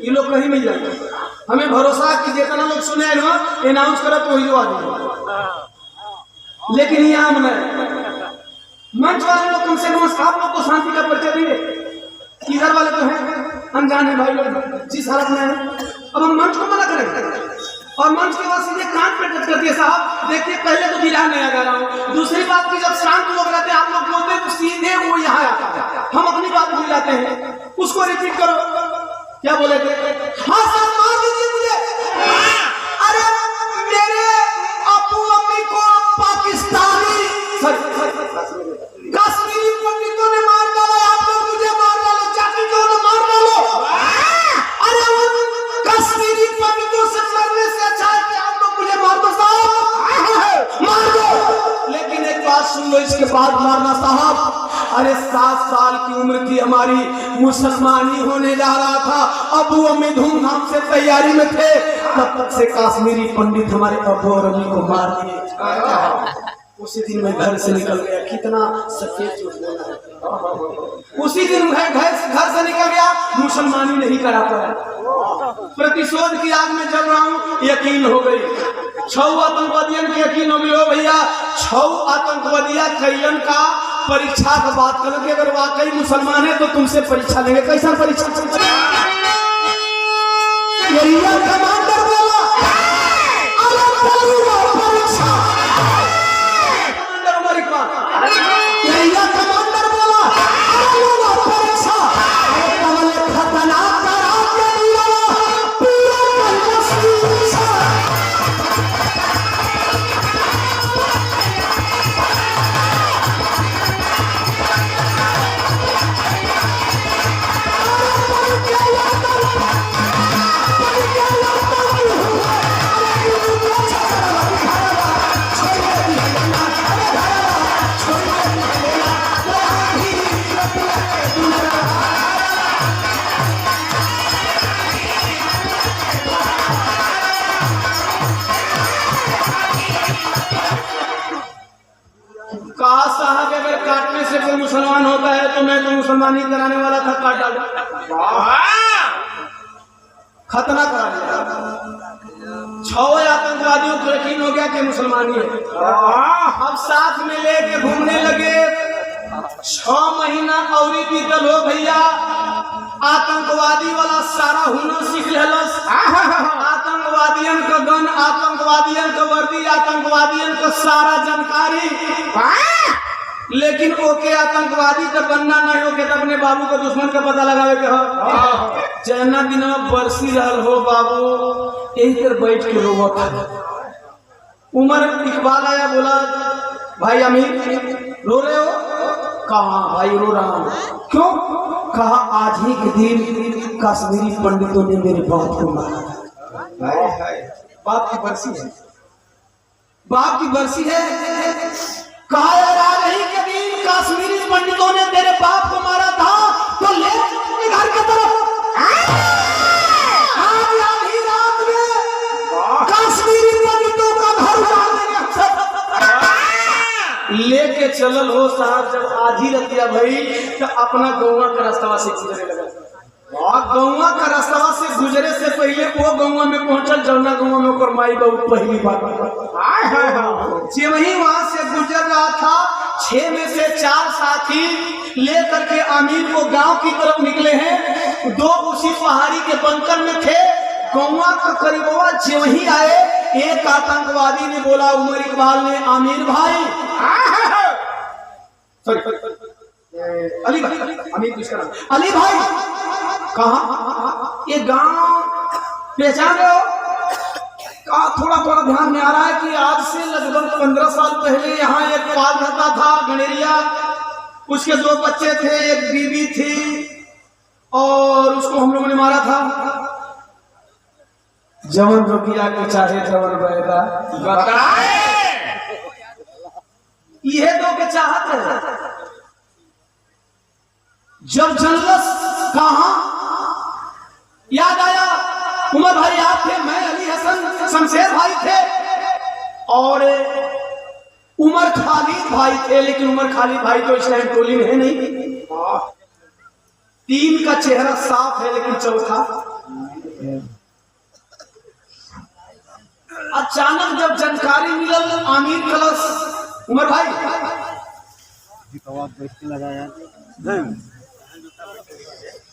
ये लोग कहीं मिल जाते। हमें भरोसा कि जितना लोग सुने अनाउंस करो तो ही आ जाए, लेकिन ये आम नहीं। मंच वाले लोग कम से कम आप लोग को शांति का परिचय देंगे। इधर वाले तो हैं अनजाने भाई लोग जिस हालत में है। अब हम मंच को मना करेंगे और मंच के बाद सीधे कान पे टच कर दिए। साहब देखिए पहले तो बिरहा नया गा रहा हूँ, दूसरी बात की जब शांत लोग रहते हैं आप लोग बोलते हैं तो सीधे वो यहाँ आता है, हम अपनी बात भूल जाते हैं। उसको रिपीट करो, क्या बोले थे? हाँ सर मान लीजिए मुझे। अरे मेरे अबू अम्मी को पाकिस्तानी कश्मीरी पंडितों ने मार डाला, आप लोग मुझे मार डालो, चाची क्यों ने मार डालो। अरे कश्मीरी पंडितों से लड़ने से अच्छा है कि आप लोग मुझे मार दो साहब, मार दो। लेकिन एक बात सुन लो इसके बाद मारना साहब। अरे 7 साल की उम्र थी हमारी, मुसलमानी होने जा रहा था, अबू अम्मी धूमधाम से तैयारी में थे, तब तक से कश्मीरी पंडित हमारे अबू और अम्मी को मार दिए। उसी दिन मैं घर से निकल गया। कितना सफेद झूठ बोला है। उसी दिन मैं घर से निकल गया, मुसलमानी नहीं करा पाया। प्रतिशोध की आग में जल रहा हूँ, यकीन हो गई। 6 आतंकवादियों को यकीन हो गई हो भैया। 6 आतंकवादिया कैलन का परीक्षा का बात करो कि अगर वाकई मुसलमान है तो तुमसे परीक्षा लेंगे। कैसा परीक्षा? कमांडर बोला परीक्षा, कमांडर उमर इकबाल, कमांडर बोला परीक्षा, खतरनाक कहा साहब अगर काटने से कोई मुसलमान होता है तो मैं तो मुसलमानी कराने वाला था, काट डालो, खतना करा दिया। 6 आतंकवादियों को यकीन हो गया कि मुसलमानी है। अब साथ में लेके घूमने लगे। 6 महीना और बीतल हो भैया। आतंकवादी वाला सारा हुनर सीख लेलस। आतंकवादियन का गन, आतंकवादियन का वर्दी, आतंकवादियन का सारा जानकारी। लेकिन ओके आतंकवादी का बनना नहीं होके तो अपने बाबू को दुश्मन का पता लगावे के हो। जैना दिन बरसी रहल हो बाबू, यही तर बैठ के रोवत। उमर इकबाल आया, बोला भाई अमीर रो रहे हो? कहा भाई रो रहा हूँ। क्यों? कहा आज ही के दिन कश्मीरी पंडितों ने मेरे बाप को मारा। बाप की बरसी है, बाप की बरसी है। कहा यार आज ही के दिन कश्मीरी पंडितों ने तेरे बाप को मारा था, तो ले घर की तरफ। आज ही रात में कश्मीरी पंडितों का घर उजाड़ देंगे। लेके चलल हो साहब। जब आधी रतिया भाई तो अपना गौवा का रास्ता से गुजरे लगा। गौवा का रास्ता से गुजरे से पहले वो गौवा में पहुंचल जौना गौवा में ओकर माई बाबू पहली बार वही वहां से गुजर रहा था। 6 में से 4 साथी लेकर के आमिर को गांव की तरफ निकले हैं। 2 उसी पहाड़ी के बंकर में थे। गौवा का करीबवा वही आए, एक आतंकवादी ने बोला उमर इकबाल ने, आमिर भाई, अली भाई, अली भाई कहा ये गांव पहचान रहे हो? थोड़ा थोड़ा ध्यान में आ रहा है कि आज से लगभग 15 साल पहले यहाँ एक पाल रहता था गणेरिया। उसके 2 बच्चे थे, एक बीवी थी और उसको हम लोगों ने मारा था। जवन रुकिया के चाहे जवन बहदा, ये 2 के चाहत है। जब जन्नत कहा याद आया, उमर भाई आप थे, मैं अली हसन शमशेर भाई थे और उमर खालिद भाई थे। लेकिन उमर खालिद भाई तो इस टाइम टोली में है नहीं। 3 का चेहरा साफ है लेकिन चौथा अचानक जब जानकारी मिलल आमिर कलश उमर भाई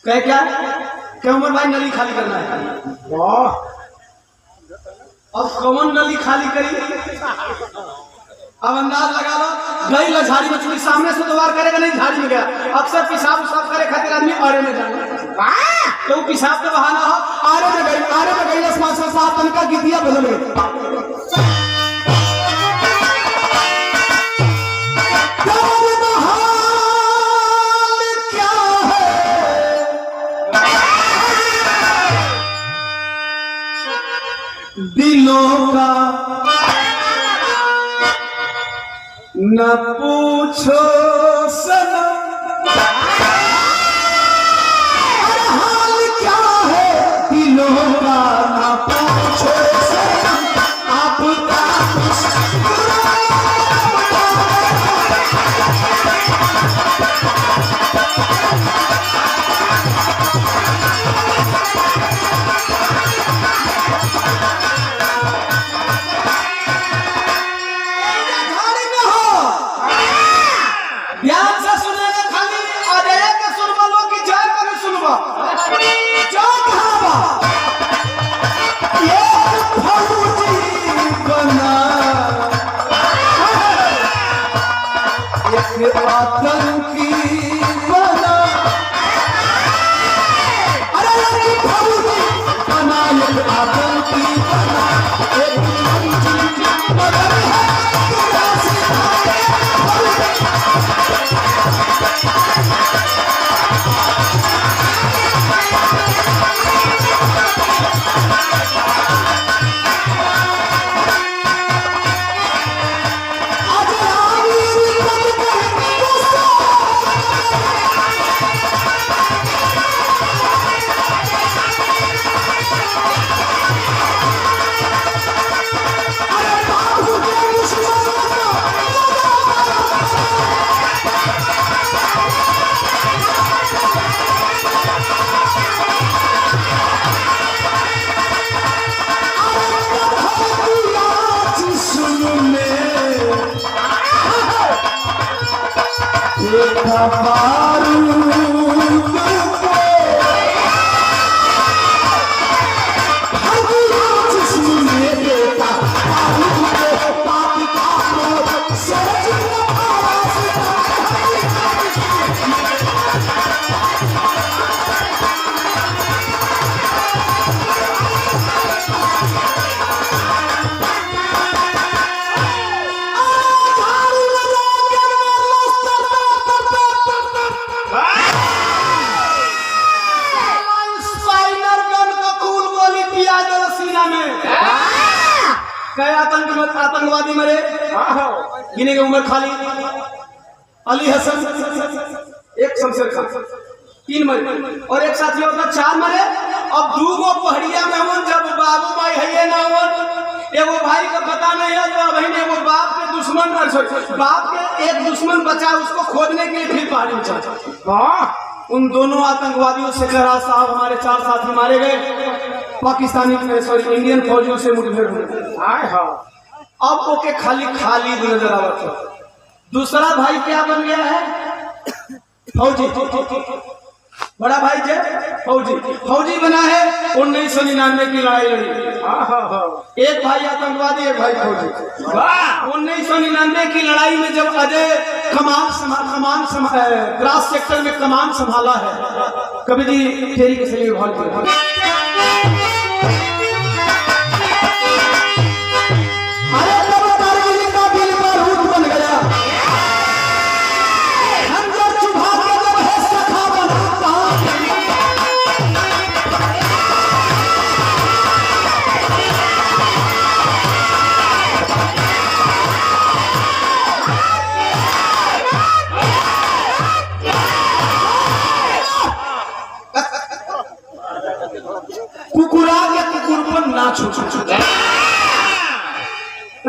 कह क्या उमर भाई नली खाली करना है। वाह अब कौन नली खाली करी, अब अंदाज लगा लो। गई ला झाड़ी में चुड़ी सामने से तो वार करेगा नहीं, झाड़ी में गया। अक्सर पेशाब उसाब करे खातिर आदमी आरे में जाना, तो पेशाब का बहाना हो आरे में गई आसमान से साफ तनका की दिया बदल गई। दिलों का न पूछो सनम, हाल क्या है दिलों का न पूछो सनम, आपका आतंकवादी मरे, गिने के उमर खाली, अली हसन, एक शमशेर खान, 3 मरे और एक साथी होता 4 मरे। अब 2 गो पहड़िया में हमन जब बाबू भाई है ना हमन एगो भाई का पता नहीं है, तो बहन एगो बाप के दुश्मन बाप के एक दुश्मन बचा, उसको खोजने के लिए फिर पहाड़ी में चढ़ा। उन दोनों आतंकवादियों से जरा साहब हमारे 4 साथी मारे गए, पाकिस्तानी इंडियन फौजियों से मुठभेड़ हुई। अब ओके खाली नजर आवत। दूसरा भाई क्या बन गया है, फौजी, बड़ा भाई जय फौजी बना है। 1999 की लड़ाई लड़ी, एक भाई आतंकवादी एक भाई फौजी। 1999 की लड़ाई में जब अजय कमान ग्रास सेक्टर में कमान संभाला है, कभी जी फेरी के सलीब हॉल के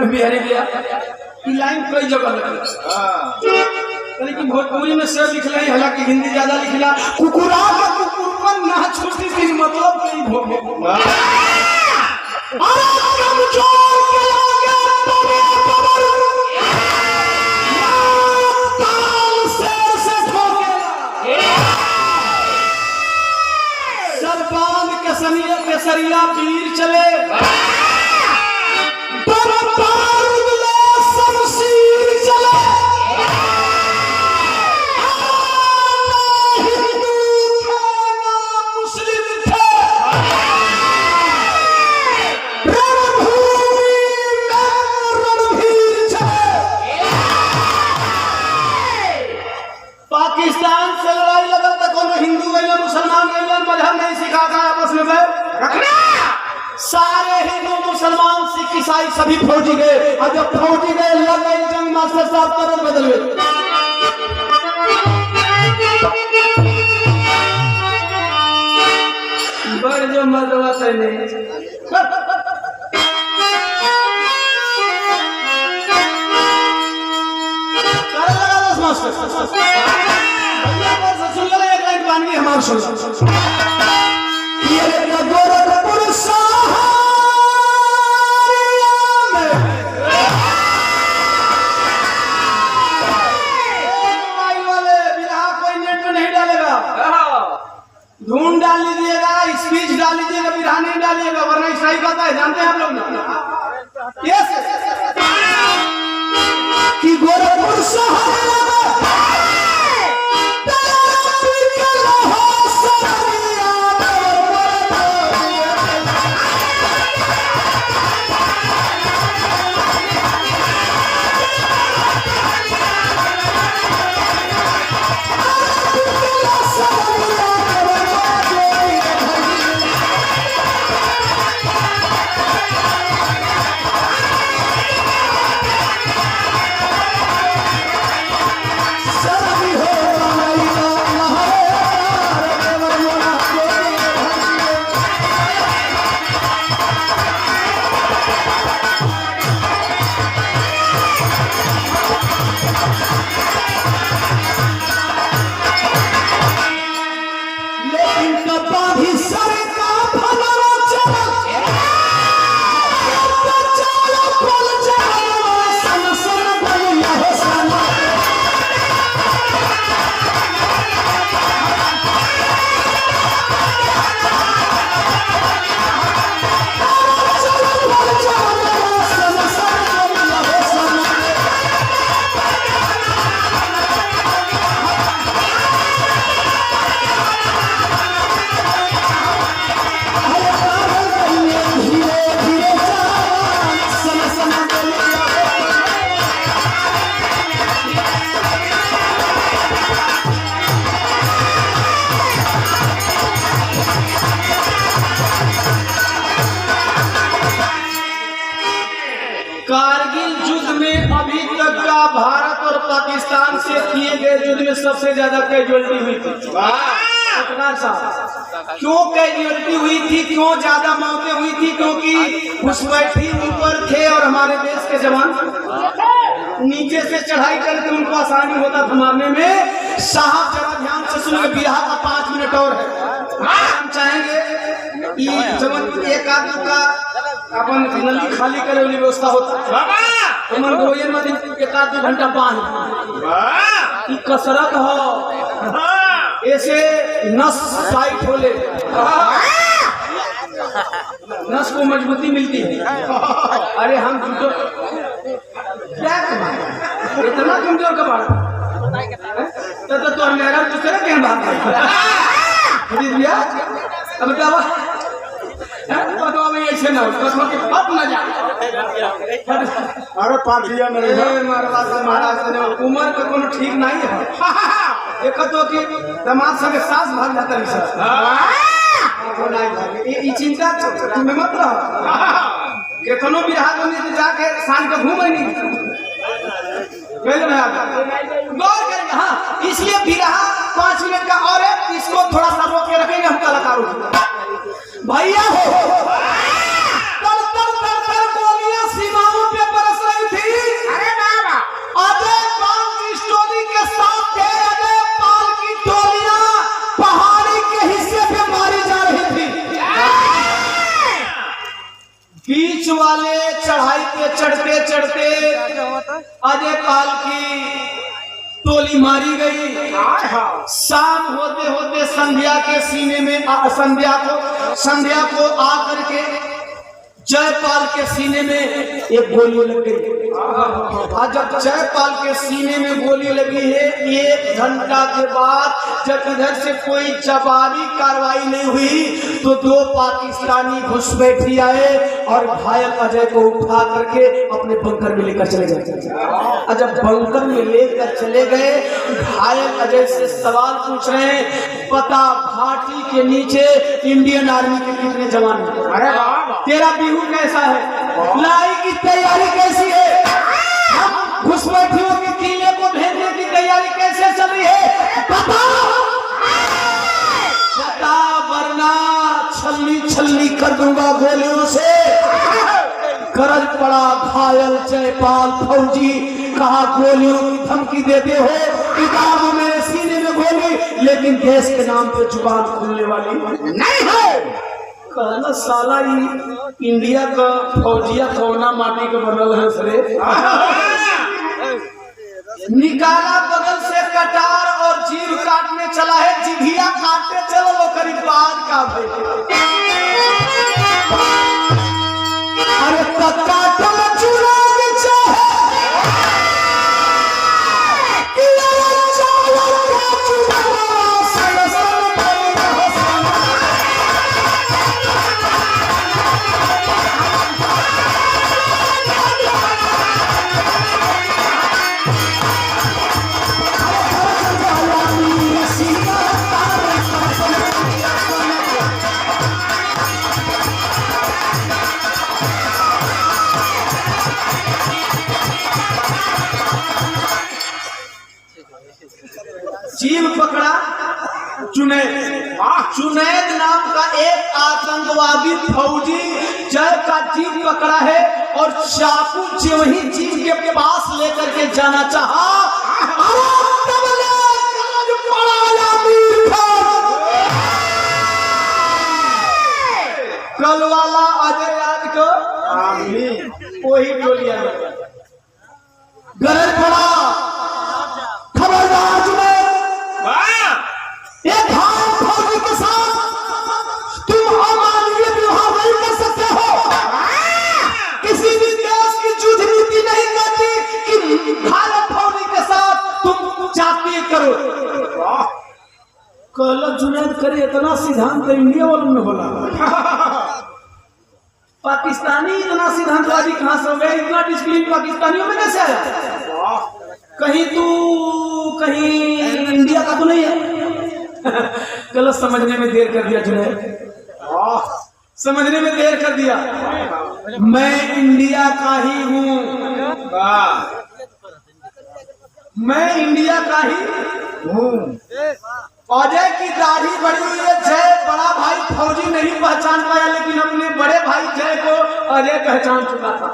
बिहारी भैया लाइन कई जगह लेकिन भोजपुरी में से लिख रहे, हालांकि हिंदी ज्यादा लिखला। कुकुरा का कुकुरपन ना छुट्टी की मतलब नहीं भोगे सरपान केसरिया पीर चले शमशीर चले पाकिस्तान से लड़ाई लगल तो कोनो हिंदू गइल मुसलमान गइल मजहब नहीं सिखाता आपस में रखना सारे हिंदू मुसलमान सिख ईसाई सभी फौजी गए और जब फौजी गए लग गए जंग मास्टर साहब तुरंत बदल गए बड़ जो मरवा तने हमारा सुन ये गोरखपुर वाले बिरहा कोई नेट में नहीं डालेगा ढूंढ डाल लीजिएगा स्पीच डाल लीजिएगा बिरहा नहीं डालिएगा वरना सही बात है जानते हैं आप लोग ना यस कि गोरखपुर कारगिल युद्ध में अभी तक का भारत और पाकिस्तान से किए गए युद्ध में सबसे ज्यादा कैजुअलिटी हुई थी क्यों कैजुअलिटी हुई थी क्यों ज्यादा मौतें हुई थी क्योंकि घुसपैठी ऊपर थे और हमारे देश के जवान नीचे से चढ़ाई करके उनको आसानी होता था मारने में साहब जरा ध्यान से सुनिए बिरहा का 5 मिनट और है हम चाहेंगे कि जब एक आदमी का अपन नली खाली करे वाली व्यवस्था होता है मन गोयन में एक आध 2 घंटा बांध की कसरत हो ऐसे नस टाइट होले नस को मजबूती मिलती है अरे हम झूठो क्या इतना कमजोर का बात तो मेरा दूसरे के बात भैया अब बताओ ऐसे ना अरे पार्टिया में महाराज उम्र का कोनो ठीक नहीं है एक तो कि दमाद संगे सास भाग जाता है चिंता तुम्हें मत रहो केतनो बिरहा बनी तो जाके शान के घूमे नहीं गौर करेंगे हाँ इसलिए बिरहा 5 मिनट का और है इसको थोड़ा सा रोक के रखेंगे हम कलाकारों भैया हो गोलियां सीमाओं पे बरस रही थी अरे बाबा अजय पाल की स्टोरी के साथ थे अजय पाल की टोलियां पहाड़ी के हिस्से पे वाले चढ़ाई पे चढ़ते चढ़ते अजय पाल की टोली मारी गई। शाम होते होते संध्या के सीने में संध्या को आकर के जयपाल के सीने में एक गोली लग गई। आज जब जयपाल के सीने में गोली लगी है, 1 घंटा के बाद जब इधर से कोई जवाबी कार्रवाई नहीं हुई तो 2 पाकिस्तानी घुसपैठी आए और घायल अजय को उठा करके अपने बंकर में लेकर चले गए। जब बंकर में लेकर चले गए, घायल अजय से सवाल पूछ रहे हैं, पता घाटी के नीचे इंडियन आर्मी के कितने जवान हैं? अरे तेरा बिहू कैसा है? लड़ाई की तैयारी कैसी है? हम घुसपैठियों के किले को भेजने की तैयारी कैसे चल रही है? बता वरना छल्ली छल्ली कर दूंगा गोलियों से। गरज पड़ा घायल जयपाल फौजी, कहा गोलियों की धमकी देते हो, किताब मेरे सीने में गोली, लेकिन देश के नाम पे जुबान खुलने वाली नहीं है। कहना साला इंडिया का फौजिया कौना माटी का बनल है सरे। निकाला बगल से कटार और जीव काटने चला है, जिभिया काटने चलो वो करीब बाद का भाई। अरे कक्का तुम चुरा जीव पकड़ा जुनैद नाम का एक आतंकवादी फौजी जय का जीव पकड़ा है और चाकू जो ही जीव के पास लेकर के जाना चाहा, कल वाला अजय याद को वही गोलियां गरज पड़ा। खबरदार फौजी के साथ तुम अमानवीय व्यवहार नहीं कर सकते हो। किसी भी देश की युद्ध नीति नहीं कहती कि भारत फौजी के साथ तुम जाति करो। कल जुनैद करे इतना सिद्धांत इंडिया वालों में बोला। पाकिस्तानी इतना सिद्धांतवादी कहां से हो गए? इतना डिसिप्लिन पाकिस्तानियों में कैसे आया? कहीं इंडिया का तो नहीं है। गलत समझने में देर कर दिया जुनैद, समझने में देर कर दिया। मैं इंडिया का ही हूँ, मैं इंडिया का ही हूँ। अजय की दाढ़ी बड़ी हुई है, जय बड़ा भाई फौजी नहीं पहचान पाया, लेकिन अपने बड़े भाई जय को अजय पहचान चुका था।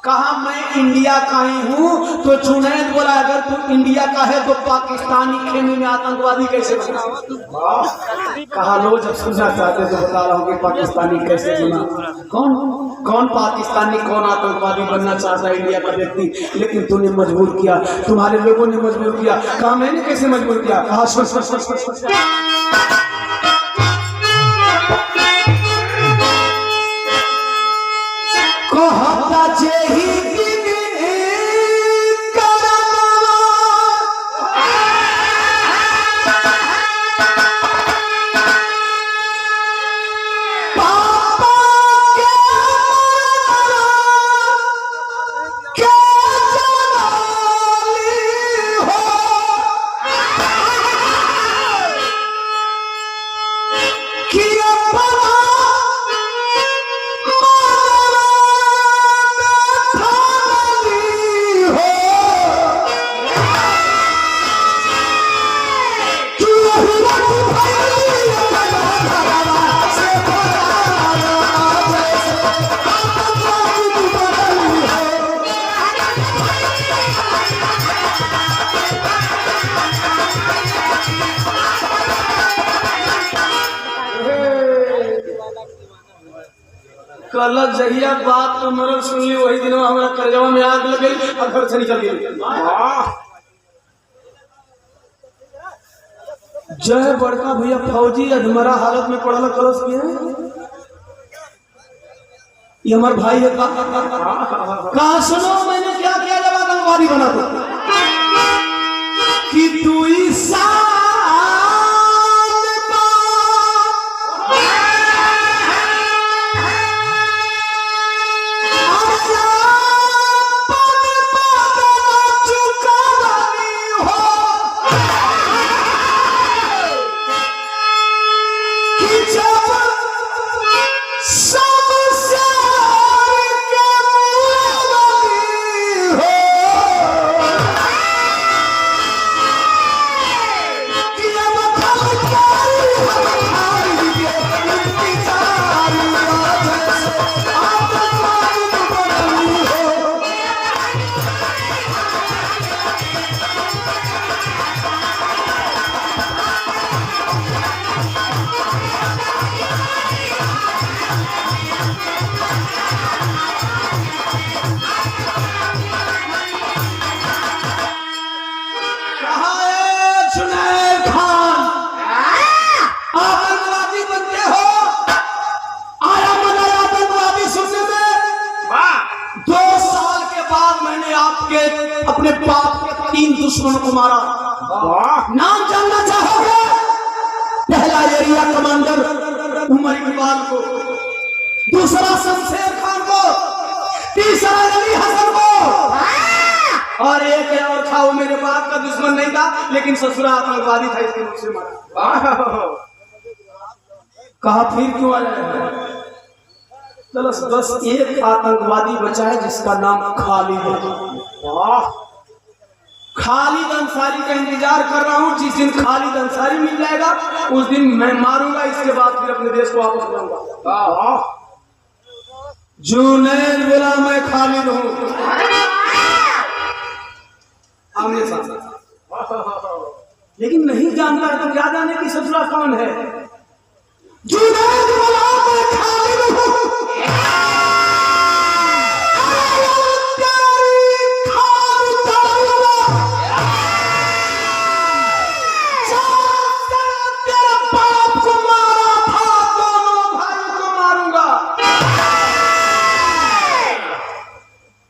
कहा मैं इंडिया का ही हूँ, तो जुनैद बोला अगर तू इंडिया का है तो पाकिस्तानी खेमे में आतंकवादी कैसे बना? कहा लो जब सुनना चाहते तो बता रहा हूँ कि पाकिस्तानी कैसे बना। कौन पाकिस्तानी कौन आतंकवादी बनना चाहता है इंडिया का व्यक्ति, लेकिन तूने मजबूर किया, तुम्हारे लोगों ने मजबूर किया। कहा मैंने कैसे मजबूर किया? कहा कल जहिया बात तो मरल सुन ली वही दिन हमारा करजवा में आग लग गई और घर से निकल गई। जय बड़का भैया फौजी अधमरा हालत में पड़ल कलश किए। ये हमारे भाई है कहा सुनो मैंने क्या किया जब आतंकवादी बना था कि तू अपने बाप के 3 दुश्मनों को मारा। नाम जानना चाहोगे? पहला एरिया कमांडर उमर इकबाल को, दूसरा शमशेर खान को, तीसरा अली हसन को, और एक और था वो मेरे बाप का दुश्मन नहीं था लेकिन ससुरा आतंकवादी था इसके मुझसे मारा। कहा फिर क्यों आया? चलो बस एक आतंकवादी बचा है जिसका नाम खालिद है। खालिद अंसारी का इंतजार कर रहा हूं। जिस दिन खालिद अंसारी मिल जाएगा उस दिन मैं मारूंगा, इसके बाद फिर अपने देश को वापस लाऊंगा। जुनैद बोला मैं खालिद हूं। आमने सामने लेकिन नहीं जानता है तो क्या जाने की ससुरा कौन है। जुनैद बोला मैं खालिद हूं।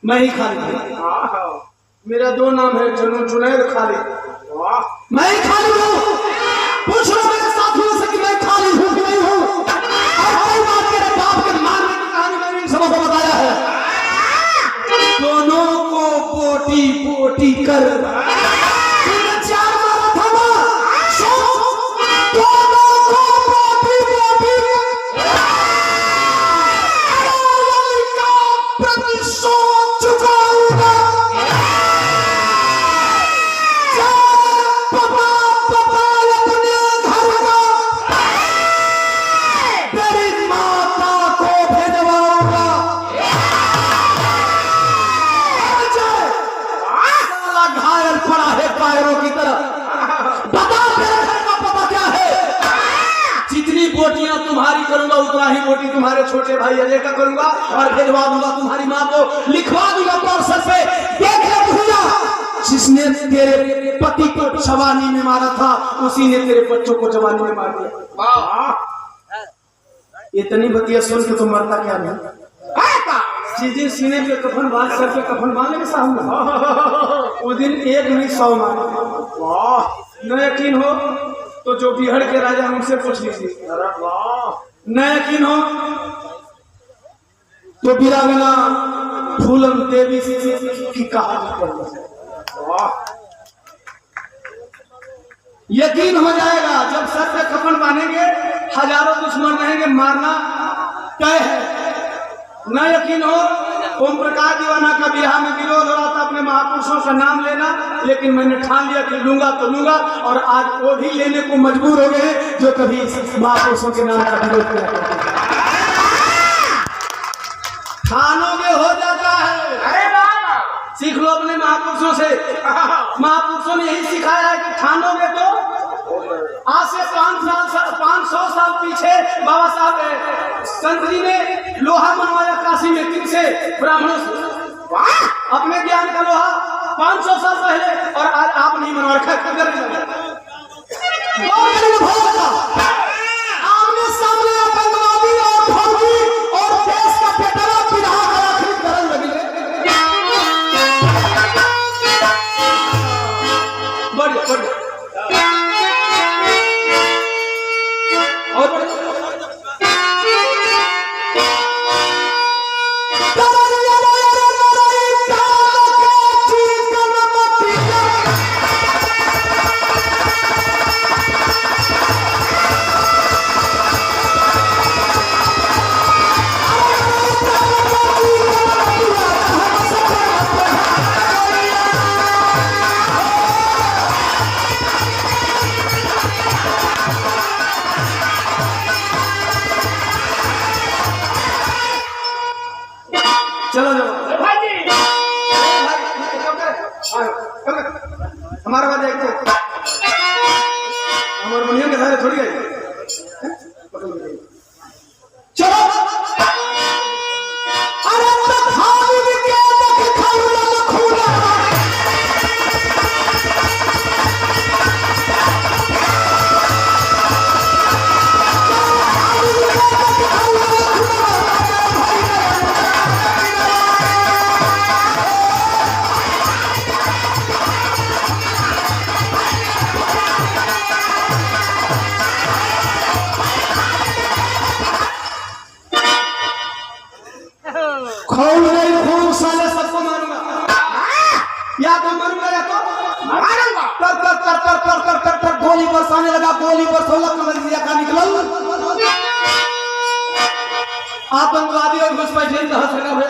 मैं ही खालिद हूं। मेरा 2 नाम है जुनैद खालिद। मैं ही खालिद हूं। पूछ लो मेरे साथियों से कि मैं खालिद हूं कि नहीं हूं। और हर बात मेरे बाप के मारने की कहानी मैंने सबको बताया है। दोनों को पोटी पोटी कर 4 मारा था ना। दोनों को पोटी पोटी बोटियां तुम्हारी करूंगा उतना ही बोटी तुम्हारे छोटे भाई अजय का करूंगा और भेजवा दूंगा तुम्हारी माँ को, लिखवा दूंगा पार्सल पे। देख ले भैया, जिसने तेरे पति को जवानी में मारा था उसी ने तेरे बच्चों को जवानी में मार दिया। इतनी बतिया सुन के तुम मरता क्या नहीं। जिस दिन सीने पे कफन बांध सर पे कफन बांधने के साहब उस दिन 1 नहीं 100 मारे। न यकीन हो तो जो बिहार के राजा उनसे पूछ लीजिए। न यकीन हो तो वीरांगना फूलन देवी की कहानी पढ़ लीजिए। यकीन हो जाएगा जब सर पे कफन बांधेंगे हजारों दुश्मन रहेंगे, मारना तय है। न यकीन हो ओम प्रकाश दीवाना का बिहार में विरोध हो रहा था अपने महापुरुषों का नाम लेना, लेकिन मैंने ठान लिया कि लूंगा तो लूंगा और आज वो भी लेने को मजबूर हो गए जो कभी महापुरुषों के नाम का विरोध किया करते थे। ठानोगे हो जाता है। अरे सीख लो अपने महापुरुषों से। महापुरुषों ने यही सिखाया है कि ठानोगे तो। आज से 500 साल पीछे बाबा साहब संत जी ने लोहा मनवाया काशी में किनसे? ब्राह्मणों से। अपने ज्ञान का लोहा 500 साल पहले, और आज आप नहीं मनवा रखा आमने सामने आतंकवादी और फौजी और देश का पेटरा पिढ़ा खरीद करने लगे। बढ़िया बढ़िया और बढ़िया चलो चलो भाई जी हमारे बाद देखते हमारे मुनियों के सारे थोड़ी गए। चलो अरे खून साले सबको मारूंगा, या तो मारूंगा या तो मारूंगा। कर कर कर कर कर कर कर कर गोली बरसाने लगा, गोली बरसोला कमरिया का निकल आतंकवादी और घुसपैठिए हंस रहा है।